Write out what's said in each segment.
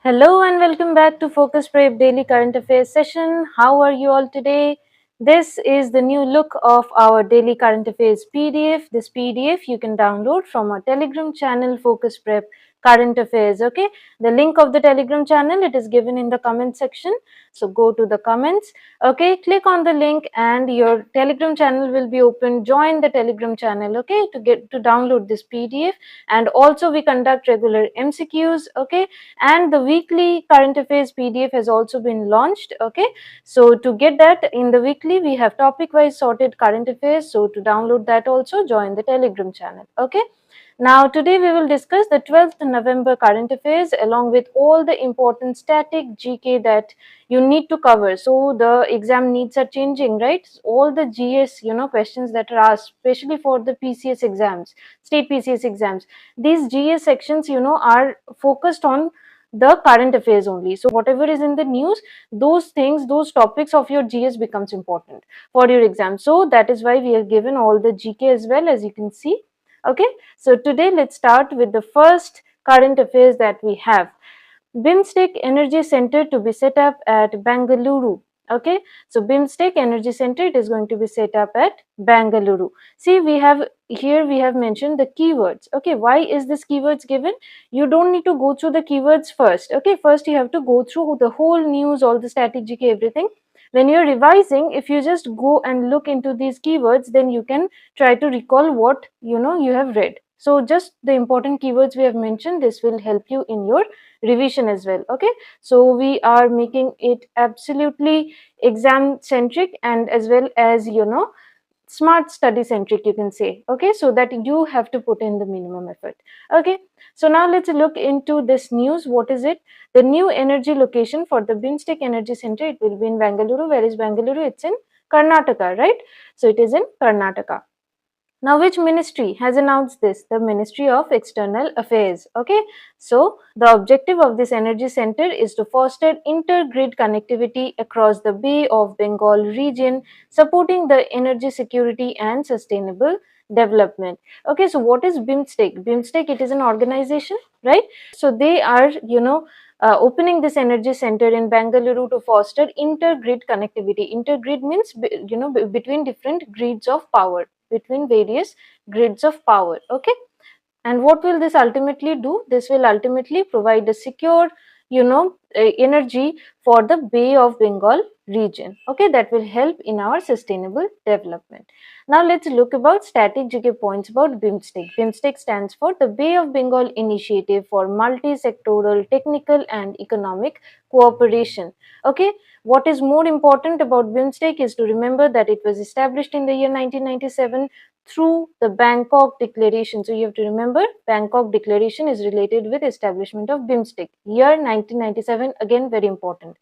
Hello and welcome back to Focus Prep Daily Current Affairs session. How are you all today? This is the new look of our Daily Current Affairs PDF. This PDF you can download from our Telegram channel Focus Prep Current Affairs. Okay, the link of the Telegram channel, it is given in the comment section. So go to the comments. Okay, click on the link and your Telegram channel will be open. Join the Telegram channel. Okay, to download this PDF. And also we conduct regular MCQs. Okay, and the weekly current affairs PDF has also been launched. Okay, so to get that in the weekly, we have topic wise sorted current affairs. So to download that also, join the Telegram channel. Okay, now today we will discuss the 12th November current affairs along with all the important static GK that you need to cover. So the exam needs are changing, right? All the GS questions that are asked, especially for the PCS exams, state PCS exams, these GS sections are focused on the current affairs only. So whatever is in the news, those things, those topics of your GS becomes important for your exam. So that is why we have given all the GK as well, as you can see. Okay, so today let's start with the first current affairs that we have. BIMSTEC Energy Center to be set up at Bengaluru. Okay, so BIMSTEC Energy Center, it is going to be set up at Bengaluru. See, we have mentioned the keywords. Okay, why is this keywords given? You don't need to go through the keywords first. Okay, first you have to go through the whole news, all the static GK, everything. When you're revising, if you just go and look into these keywords, then you can try to recall what you have read. So just the important keywords we have mentioned, this will help you in your revision as well. Okay, so we are making it absolutely exam centric and as well as smart study centric, you can say. Okay, so that you have to put in the minimum effort. Okay, so now let's look into this news. What is it? The new energy location for the BIMSTEC Energy Center, it will be in Bengaluru. Where is Bengaluru? It's in Karnataka, right? So it is in Karnataka. Now, which ministry has announced this? The Ministry of External Affairs. Okay, so the objective of this energy center is to foster inter-grid connectivity across the Bay of Bengal region, supporting the energy security and sustainable development. Okay, so what is BIMSTEC? BIMSTEC, it is an organization, right? So they are, opening this energy center in Bengaluru to foster inter-grid connectivity. Inter-grid means, between different grids of power, between various grids of power. Okay, and what will this ultimately do? This will ultimately provide a secure energy for the Bay of Bengal region. Okay, that will help in our sustainable development. Now let's look about static GK points about BIMSTEC. BIMSTEC stands for the Bay of Bengal Initiative for Multi-Sectoral Technical and Economic Cooperation. Okay, what is more important about BIMSTEC is to remember that it was established in the year 1997 through the Bangkok Declaration. So you have to remember, Bangkok Declaration is related with establishment of BIMSTEC. Year 1997, again very important.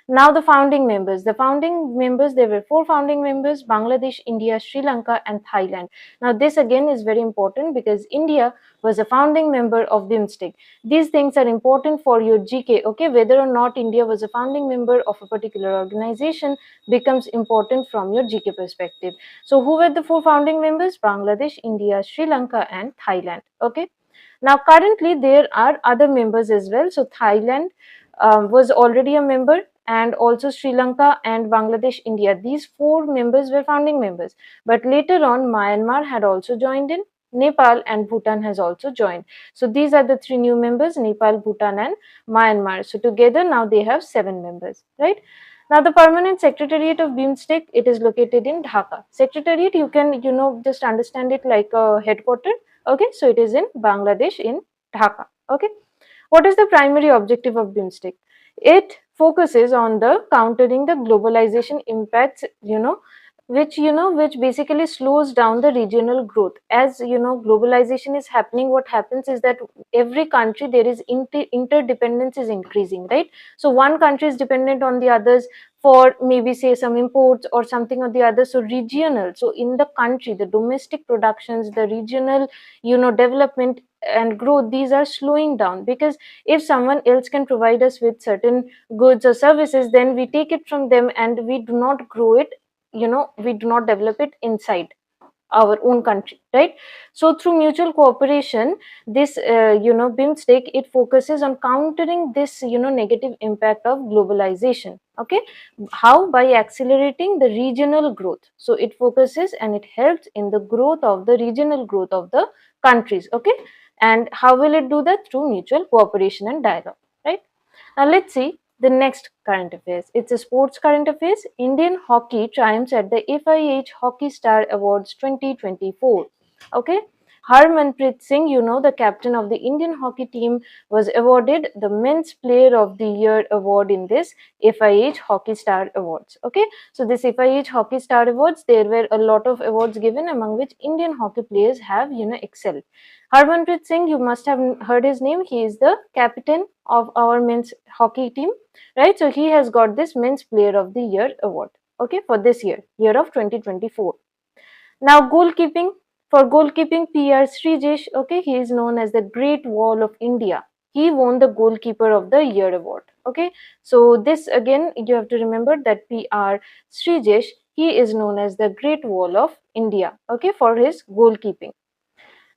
Now the founding members. The founding members, there were 4 founding members: Bangladesh, India, Sri Lanka and Thailand. Now this again is very important because India was a founding member of BIMSTEC. These things are important for your GK. Okay, whether or not India was a founding member of a particular organization becomes important from your GK perspective. So who were the 4 founding members? Bangladesh, India, Sri Lanka and Thailand. Okay, now currently there are other members as well. So Thailand was already a member, and also Sri Lanka and Bangladesh, India. These 4 members were founding members. But later on, Myanmar had also joined in. Nepal and Bhutan has also joined. So these are the 3 new members: Nepal, Bhutan and Myanmar. So together now they have 7 members, right? Now the permanent secretariat of BIMSTEC, it is located in Dhaka. Secretariat, you can just understand it like a headquarter. Okay, so it is in Bangladesh, in Dhaka. Okay, what is the primary objective of BIMSTEC? It focuses on the countering the globalization impacts, which basically slows down the regional growth. As globalization is happening, what happens is that every country, there is interdependence is increasing, right? So one country is dependent on the others for maybe say some imports or something or the other. So regional, so in the country, the domestic productions, the regional development and growth, these are slowing down, because if someone else can provide us with certain goods or services, then we take it from them and we do not grow it, we do not develop it inside. our own country, right? So through mutual cooperation, this BIMSTEC, it focuses on countering this negative impact of globalization. Okay, how? By accelerating the regional growth. So it focuses and it helps in the growth of the regional growth of the countries. Okay, and how will it do that? Through mutual cooperation and dialogue, right? Now let's see the next current affairs. It's a sports current affairs. Indian hockey triumphs at the FIH Hockey Star Awards 2024. Okay. Harmanpreet Singh, the captain of the Indian hockey team, was awarded the Men's Player of the Year award in this FIH Hockey Star Awards. Okay. So this FIH Hockey Star Awards, there were a lot of awards given, among which Indian hockey players have excelled. Harmanpreet Singh, you must have heard his name. He is the captain of our men's hockey team, right? So he has got this Men's Player of the Year award, okay, for this year of 2024. Now goalkeeping, for goalkeeping, PR Srijesh, okay, he is known as the Great Wall of India. He won the Goalkeeper of the Year award, okay. So this again, you have to remember that PR Srijesh, he is known as the Great Wall of India, okay, for his goalkeeping.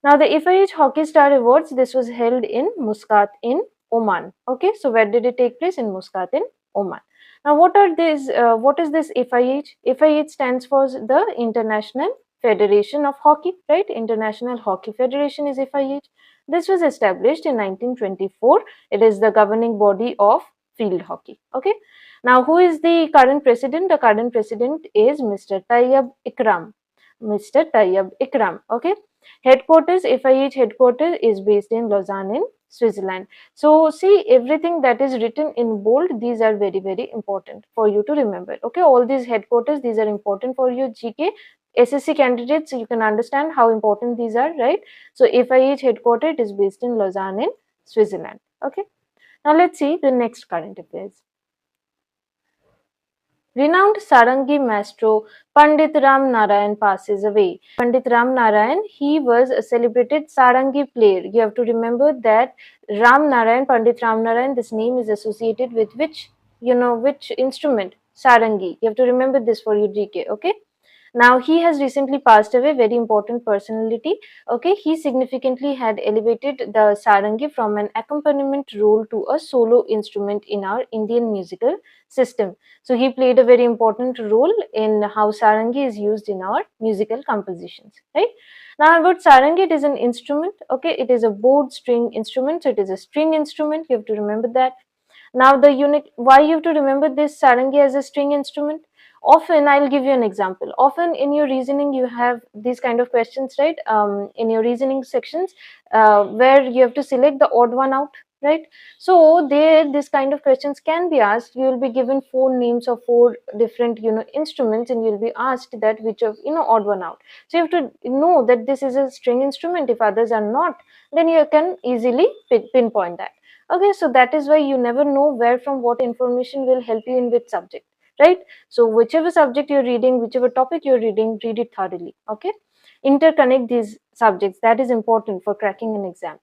Now the FIH Hockey Star Awards, this was held in Muscat in Oman. Okay, so where did it take place? In Muscat in Oman. Now what are these? What is this FIH? FIH stands for the International Federation of Hockey, right? International Hockey Federation is FIH. This was established in 1924. It is the governing body of field hockey. Okay. Now who is the current president? The current president is Mr. Tayyab Ikram. Mr. Tayyab Ikram. Okay. Headquarters, FIH headquarters is based in Lausanne in Switzerland. So see, everything that is written in bold, these are very, very important for you to remember. Okay, all these headquarters, these are important for your GK. SSC candidates, so you can understand how important these are, right? So FIH headquarters is based in Lausanne in Switzerland. Okay. Now let's see the next current affairs. Renowned Sarangi maestro Pandit Ram Narayan passes away. Pandit Ram Narayan, he was a celebrated Sarangi player. You have to remember that Ram Narayan, Pandit Ram Narayan, this name is associated with which instrument? Sarangi. You have to remember this for your GK, okay? Now he has recently passed away, very important personality. Okay, he significantly had elevated the sarangi from an accompaniment role to a solo instrument in our Indian musical system. So he played a very important role in how sarangi is used in our musical compositions, right? Now about sarangi, it is an instrument. Okay, it is a bowed string instrument, so it is a string instrument. You have to remember that. Now the unit, why you have to remember this sarangi as a string instrument? Often, I'll give you an example. Often in your reasoning, you have these kind of questions, right? In your reasoning sections, where you have to select the odd one out, right? So there, this kind of questions can be asked. You will be given 4 names of 4 different, instruments, and you'll be asked that which of, odd one out. So you have to know that this is a string instrument. If others are not, then you can easily pinpoint that. Okay, so that is why you never know where from what information will help you in which subject, right? So whichever subject you're reading, whichever topic you're reading, read it thoroughly. Okay, interconnect these subjects. That is important for cracking an exam,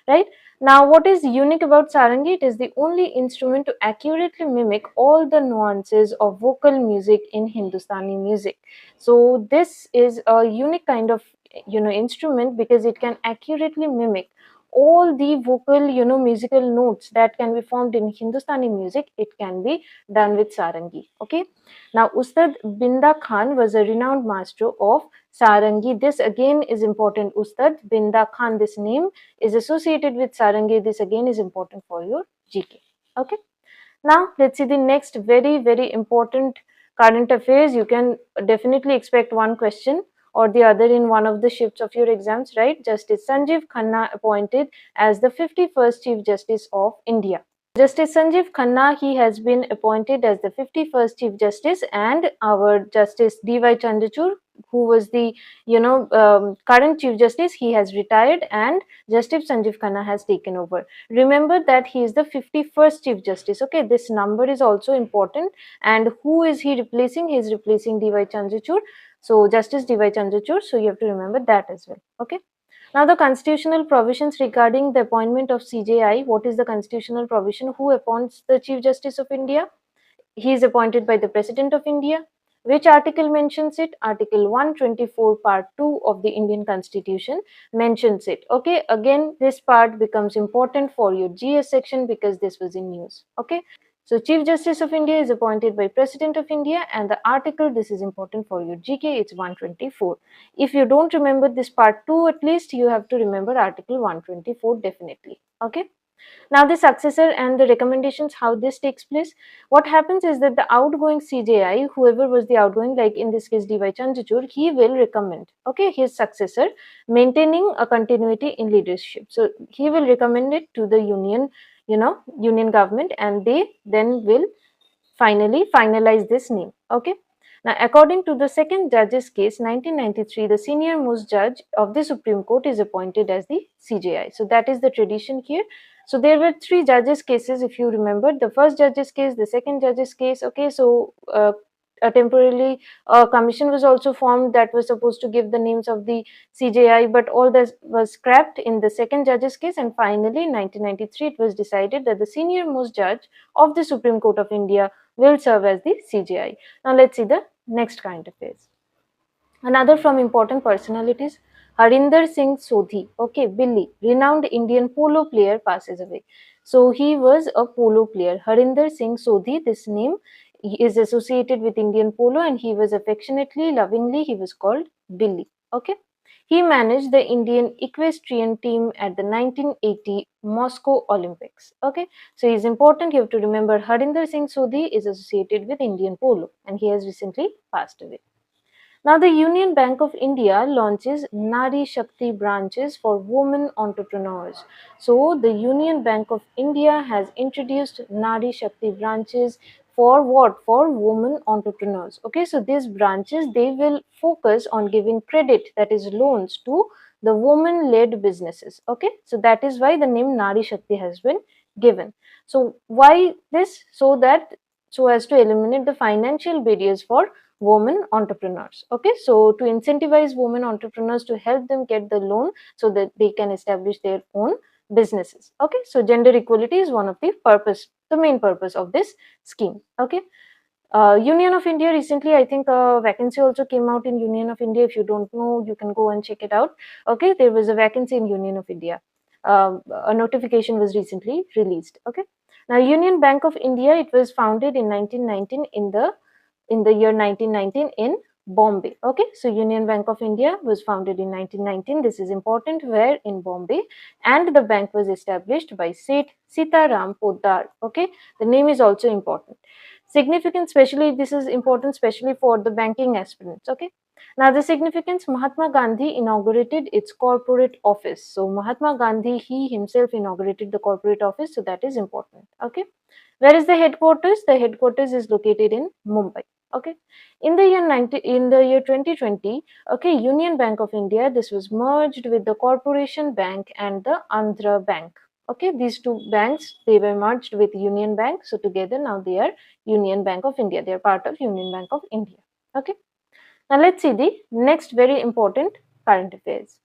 right? Now what is unique about sarangi? It is the only instrument to accurately mimic all the nuances of vocal music in Hindustani music. So this is a unique kind of instrument because it can accurately mimic all the vocal musical notes that can be formed in Hindustani music. It can be done with sarangi. Okay, now Ustad Binda Khan was a renowned master of sarangi. This again is important. Ustad Binda Khan, this name is associated with sarangi. This again is important for your GK. Okay, now let's see the next very, very important current affairs. You can definitely expect one question or the other in one of the shifts of your exams, right? Justice Sanjiv Khanna appointed as the 51st Chief Justice of India. Justice Sanjiv Khanna, he has been appointed as the 51st Chief Justice, and our Justice D.Y. Chandrachud, who was the current Chief Justice, he has retired and Justice Sanjiv Khanna has taken over. Remember that he is the 51st Chief Justice. Okay, this number is also important. And who is he replacing? He is replacing D.Y. Chandrachud. So Justice D.Y. Chandrachud. So you have to remember that as well. Okay. Now the constitutional provisions regarding the appointment of CJI. What is the constitutional provision? Who appoints the Chief Justice of India? He is appointed by the President of India. Which article mentions it? Article 124 part 2 of the Indian Constitution mentions it. Okay, again this part becomes important for your GS section because this was in news. Okay, so Chief Justice of India is appointed by President of India, and the article, this is important for your GK, it's 124. If you don't remember this part 2, at least you have to remember article 124 definitely. Okay. Now the successor and the recommendations, how this takes place. What happens is that the outgoing CJI, whoever was the outgoing, like in this case DY Chandrachud, he will recommend, okay, his successor, maintaining a continuity in leadership. So he will recommend it to the union, union government, and they then will finally finalize this name. Okay. Now, according to the second judge's case, 1993, the senior most judge of the Supreme Court is appointed as the CJI. So that is the tradition here. So there were three judges' cases, if you remember. The first judge's case, the second judge's case. Okay, so a temporarily commission was also formed that was supposed to give the names of the CJI, but all this was scrapped in the second judge's case. And finally, in 1993, it was decided that the senior most judge of the Supreme Court of India will serve as the CJI. Now let's see the next current affairs. Another from important personalities, Harinder Singh Sodhi, okay, Billy, renowned Indian polo player, passes away. So he was a polo player. Harinder Singh Sodhi, this name is associated with Indian polo, and he was affectionately, lovingly, he was called Billy. Okay. He managed the Indian equestrian team at the 1980 Moscow Olympics. Okay, so he's important. You have to remember Harinder Singh Sodhi is associated with Indian polo, and he has recently passed away. Now, the Union Bank of India launches Nari Shakti branches for women entrepreneurs. So, the Union Bank of India has introduced Nari Shakti branches for what? For women entrepreneurs. Okay, so these branches, they will focus on giving credit, that is loans, to the women-led businesses. Okay, so that is why the name Nari Shakti has been given. So, why this? So as to eliminate the financial barriers for women entrepreneurs. Okay, so to incentivize women entrepreneurs, to help them get the loan so that they can establish their own businesses. Okay, so gender equality is one of the main purpose of this scheme. Okay. Union of India, recently I think a vacancy also came out in Union of India. If you don't know, you can go and check it out. Okay, there was a vacancy in Union of India. A notification was recently released. Okay. Now, Union Bank of India, it was founded in 1919 in the year 1919 in Bombay. Okay, so Union Bank of India was founded in 1919. This is important, where in Bombay, and the bank was established by Seth Sitaram Poddar. Okay, the name is also important. Significant, especially this is important, especially for the banking aspirants. Okay. Now, the significance, Mahatma Gandhi inaugurated its corporate office. So, Mahatma Gandhi, he himself inaugurated the corporate office. So, that is important. Okay. Where is the headquarters? The headquarters is located in Mumbai. Okay. In the year 2020, okay, Union Bank of India, this was merged with the Corporation Bank and the Andhra Bank. Okay, these two banks, they were merged with Union Bank. So together now they are Union Bank of India. They are part of Union Bank of India. Okay. Now let's see the next very important current affairs.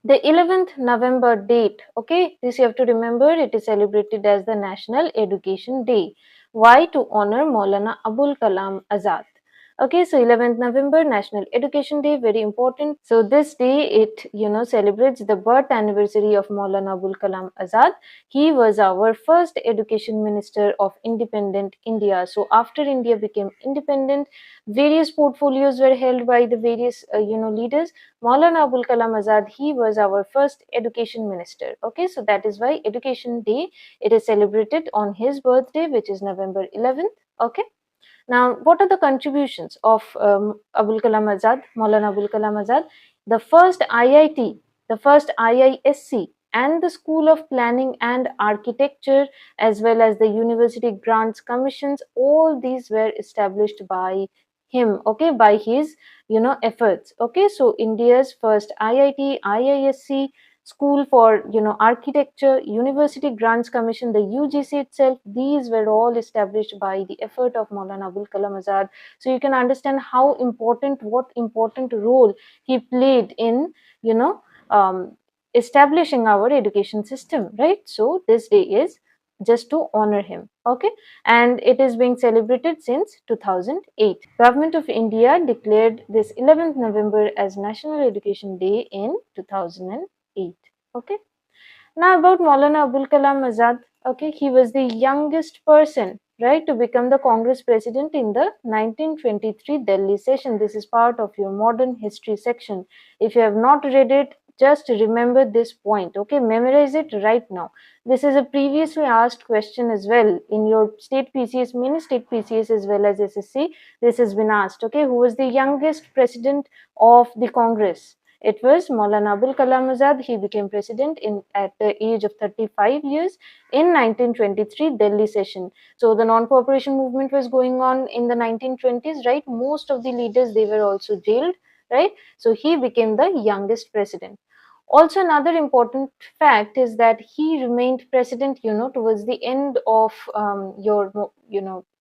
The 11th November date, okay, this you have to remember, it is celebrated as the National Education Day. Why? To honor Maulana Abul Kalam Azad. Okay, so 11th November, National Education Day, very important. So this day, it, celebrates the birth anniversary of Maulana Abul Kalam Azad. He was our first education minister of independent India. So after India became independent, various portfolios were held by the various, leaders. Maulana Abul Kalam Azad, he was our first education minister. Okay, so that is why Education Day, it is celebrated on his birthday, which is November 11th. Okay. Now, what are the contributions of Abul Kalam Azad, Maulana Abul Kalam Azad? The first IIT, the first IISC, and the School of Planning and Architecture, as well as the University Grants Commissions, all these were established by him, okay, by his, efforts. Okay, so India's first IIT, IISC, School for Architecture, University Grants Commission, the UGC itself, these were all established by the effort of Maulana Abul Kalam Azad. So you can understand how important, what important role he played in establishing our education system, right? So this day is just to honor him. Okay, and it is being celebrated since 2008. Government of India declared this 11th November as National Education Day in 2008. Okay. Now about Maulana Abul Kalam Azad. Okay, he was the youngest person, right, to become the Congress president in the 1923 Delhi session. This is part of your modern history section. If you have not read it, just remember this point. Okay, memorize it right now. This is a previously asked question as well in your state PCS, many state PCS as well as SSC. This has been asked. Okay, who was the youngest president of the Congress? It was Maulana Abul Kalam Azad. He became president at the age of 35 years in 1923 Delhi session. So the non-cooperation movement was going on in the 1920s, right? Most of the leaders, they were also jailed, right? So he became the youngest president. Also, another important fact is that he remained president, towards the end of your,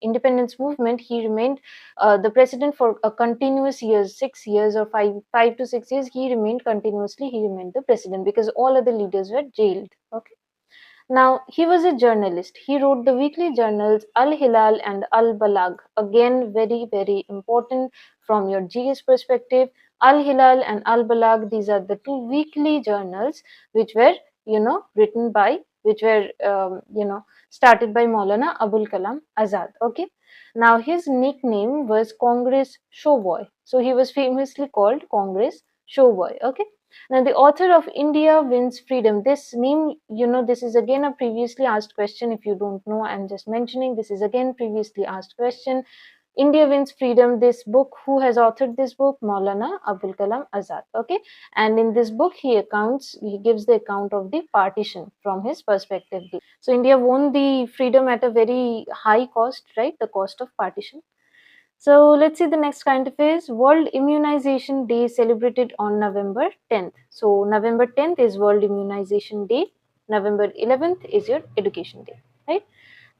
independence movement. He remained the president for a continuous years, 6 years or five to 6 years. He remained continuously. He remained the president because all other leaders were jailed. Okay. Now, he was a journalist. He wrote the weekly journals Al Hilal and Al Balag. Again, very, very important from your GS perspective. Al Hilal and Al Balag, these are the two weekly journals which were, written by, which were, started by Maulana Abul Kalam Azad. Okay. Now, his nickname was Congress Showboy. So, he was famously called Congress Showboy. Okay. Now, the author of India Wins Freedom. This name, this is again a previously asked question. If you don't know, I'm just mentioning this is again previously asked question. India Wins Freedom. This book, who has authored this book? Maulana Abul Kalam Azad. Okay, and in this book, he gives the account of the partition from his perspective. So, India won the freedom at a very high cost, right? The cost of partition. So let's see the next kind of is World Immunization Day celebrated on November 10th. So November 10th is World Immunization Day. November 11th is your Education Day, right?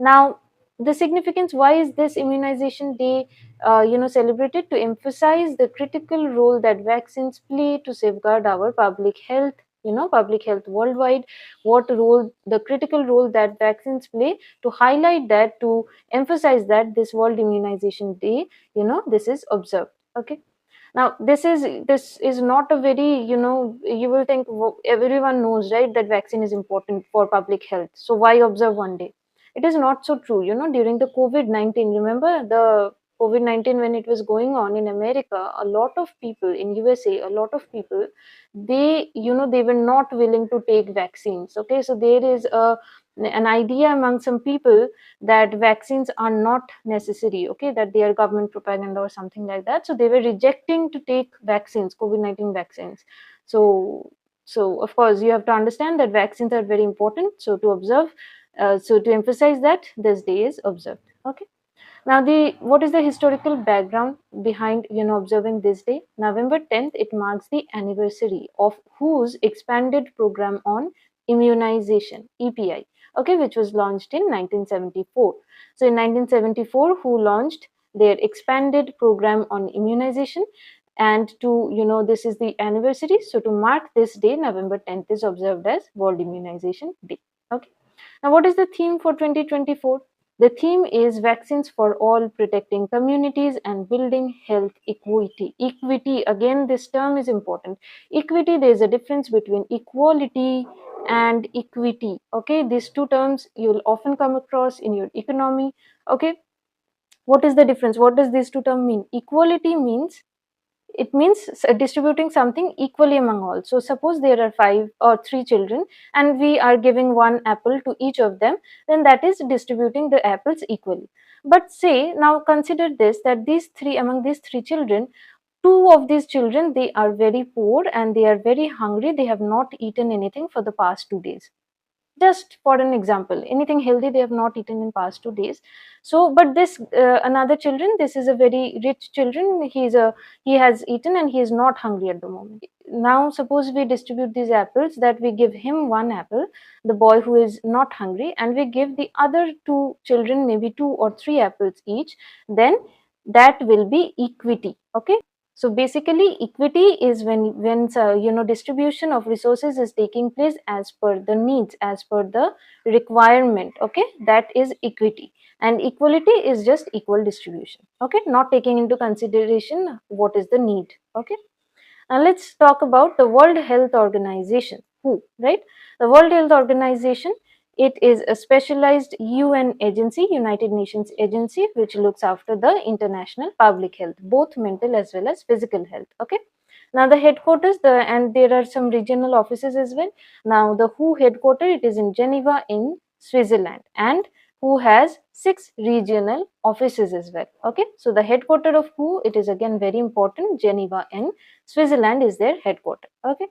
Now, the significance, why is this immunization day, celebrated? To emphasize the critical role that vaccines play to safeguard our public health, public health worldwide, what role, the critical role that vaccines play, to highlight that, to emphasize that this World Immunization Day, this is observed. Okay. Now, this is not a very, you will think everyone knows, right, that vaccine is important for public health. So why observe one day? It is not so true. During the COVID-19, remember the COVID-19 when it was going on in America, a lot of people in USA, a lot of people, they were not willing to take vaccines. Okay, so there is an idea among some people that vaccines are not necessary, okay, that they are government propaganda or something like that. So they were rejecting to take vaccines, COVID-19 vaccines. So of course you have to understand that vaccines are very important. So to observe, so to emphasize that, this day is observed. Okay. Now, what is the historical background behind observing this day? November 10th, it marks the anniversary of whose expanded program on immunization, EPI, okay, which was launched in 1974. So in 1974, who launched their expanded program on immunization, and to this is the anniversary. So to mark this day, November 10th is observed as World Immunization Day. Okay. Now, what is the theme for 2024? The theme is Vaccines for All, Protecting Communities and Building Health Equity. Equity, again, this term is important. Equity, there is a difference between equality and equity. Okay, these two terms you will often come across in your economy. Okay, what is the difference? What does these two terms mean? Equality means, it means distributing something equally among all. So suppose there are 5 or 3 children and we are giving one apple to each of them, then that is distributing the apples equally. But say, now consider this, that among these 3 children, 2 of these children, they are very poor and they are very hungry. They have not eaten anything for the past 2 days. Just for an example, anything healthy they have not eaten in past 2 days. So but this another children, this is a very rich children, he has eaten and he is not hungry at the moment. Now suppose we distribute these apples, that we give him one apple, the boy who is not hungry, and we give the other 2 children maybe 2 or 3 apples each, then that will be equity. Okay, So basically equity is when distribution of resources is taking place as per the needs, as per the requirement. Okay, that is equity. And equality is just equal distribution. Okay, not taking into consideration what is the need. Okay. Now let's talk about the World Health Organization. Who, right? The World Health Organization, it is a specialized UN agency, United Nations agency, which looks after the international public health, both mental as well as physical health. Okay. Now the headquarters, and there are some regional offices as well. Now the WHO headquarter, it is in Geneva in Switzerland, and WHO has 6 regional offices as well. Okay, so the headquarter of WHO, it is again very important. Geneva in Switzerland is their headquarter. Okay,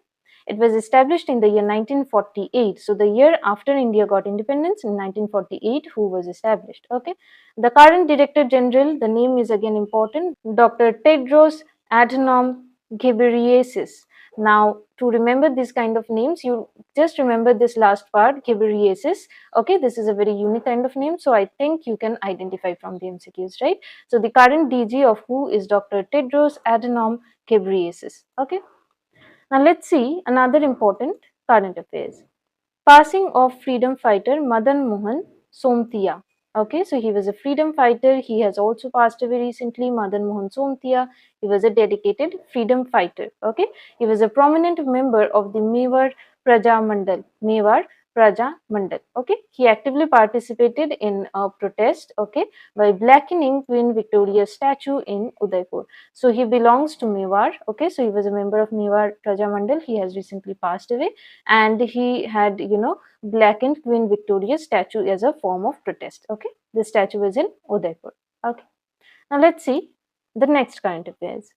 it was established in the year 1948. So the year after India got independence in 1948, WHO was established. Okay, the current Director General, the name is again important, Dr. Tedros Adhanom Ghebreyesus. Now, to remember this kind of names, you just remember this last part, Ghebreyesus. Okay, this is a very unique kind of name, so I think you can identify from the MCQs, right? So the current DG of WHO is Dr. Tedros Adhanom Ghebreyesus. Okay. Now let's see another important current affairs. Passing of freedom fighter Madan Mohan Somtia. Okay, so he was a freedom fighter. He has also passed away recently. Madan Mohan Somtia. He was a dedicated freedom fighter. Okay, he was a prominent member of the Mewar Praja Mandal. Mewar Praja Mandal. Okay, he actively participated in a protest. Okay, by blackening Queen Victoria's statue in Udaipur. So he belongs to Mewar. Okay, so he was a member of Mewar Praja Mandal. He has recently passed away, and he had blackened Queen Victoria's statue as a form of protest. Okay, this statue is in Udaipur. Okay, now let's see the next current affairs.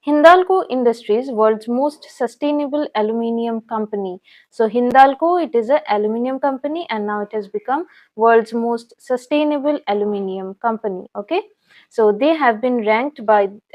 Hindalco Industries, world's most sustainable aluminium company. So Hindalco, it is an aluminium company, and now it has become world's most sustainable aluminium company. Okay, so they have been ranked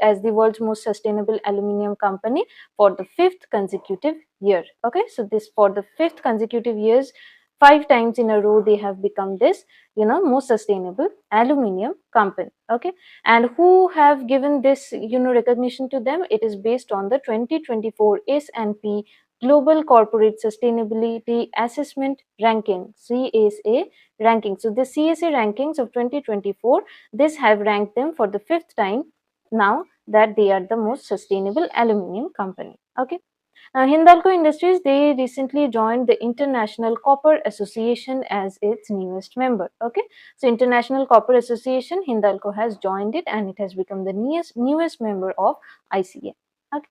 as the world's most sustainable aluminium company for the 5th consecutive year. Okay, so this for the 5th consecutive years, 5 times in a row they have become this most sustainable aluminium company. Okay, and who have given this recognition to them? It is based on the 2024 S&P Global Corporate Sustainability Assessment Ranking, CSA ranking. So the CSA rankings of 2024, this have ranked them for the 5th time now that they are the most sustainable aluminium company. Okay. Now, Hindalco Industries, they recently joined the International Copper Association as its newest member. Okay, so International Copper Association, Hindalco has joined it, and it has become the newest member of ICA. Okay.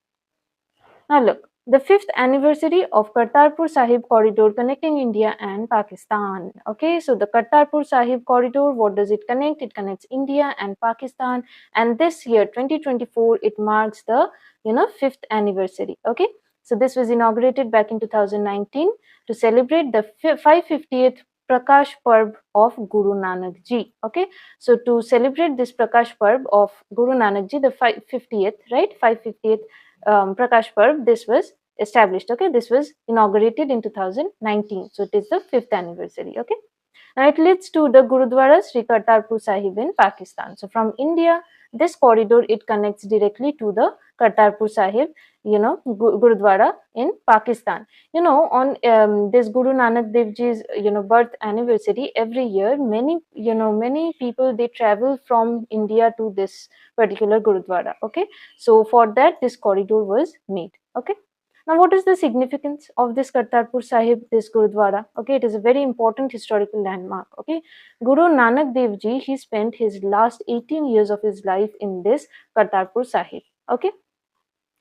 Now look, the 5th anniversary of Kartarpur Sahib corridor connecting India and Pakistan. Okay, so the Kartarpur Sahib corridor, what does it connect? It connects India and Pakistan, and this year 2024, it marks the 5th anniversary. Okay, so this was inaugurated back in 2019 to celebrate the 550th Prakash Parb of Guru Nanak Ji. Okay, so to celebrate this Prakash Parb of Guru Nanak Ji, the 550th, right, 550th Prakash Parb, this was established. Okay, this was inaugurated in 2019, so it is the 5th anniversary. Okay, now it leads to the Gurudwara Sri Kartarpur Sahib in Pakistan. So from India, this corridor, it connects directly to the Kartarpur Sahib, Gurudwara in Pakistan. On this Guru Nanak Dev Ji's birth anniversary, every year many people, they travel from India to this particular Gurudwara. Okay, so for that this corridor was made. Okay. Now, what is the significance of this Kartarpur Sahib, this Gurudwara? Okay, it is a very important historical landmark. Okay, Guru Nanak Dev Ji, he spent his last 18 years of his life in this Kartarpur Sahib. Okay.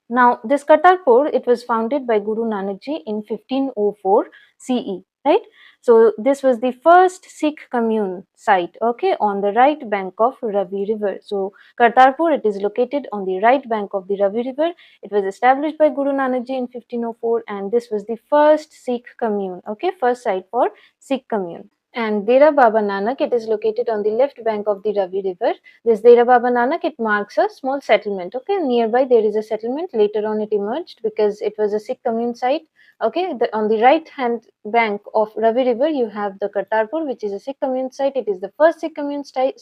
Now, this Kartarpur, it was founded by Guru Nanak Ji in 1504 CE, right? So, this was the first Sikh commune site, okay, on the right bank of Ravi River. So, Kartarpur, it is located on the right bank of the Ravi River. It was established by Guru Nanak Ji in 1504, and this was the first Sikh commune, okay, first site for Sikh commune. And Dera Baba Nanak, it is located on the left bank of the Ravi River. This Dera Baba Nanak, it marks a small settlement. Okay, nearby there is a settlement. Later on it emerged because it was a Sikh commune site. Okay, on the right hand bank of Ravi River, you have the Kartarpur, which is a Sikh commune site. It is the first Sikh commune site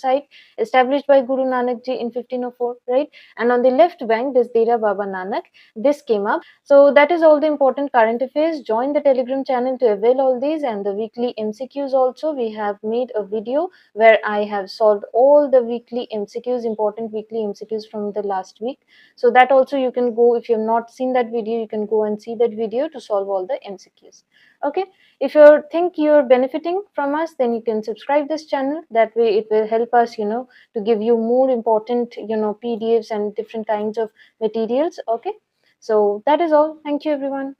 established by Guru Nanak ji in 1504, right? And on the left bank, there's Dera Baba Nanak. This came up. So that is all the important current affairs. Join the Telegram channel to avail all these, and the weekly MCQs also. We have made a video where I have solved all the weekly MCQs, important weekly MCQs from the last week. So that also you can go, if you have not seen that video, you can go and see that video to solve all the MCQs. Okay, if you think you're benefiting from us, then you can subscribe this channel. That way it will help us, to give you more important, PDFs and different kinds of materials. Okay, so that is all. Thank you, everyone.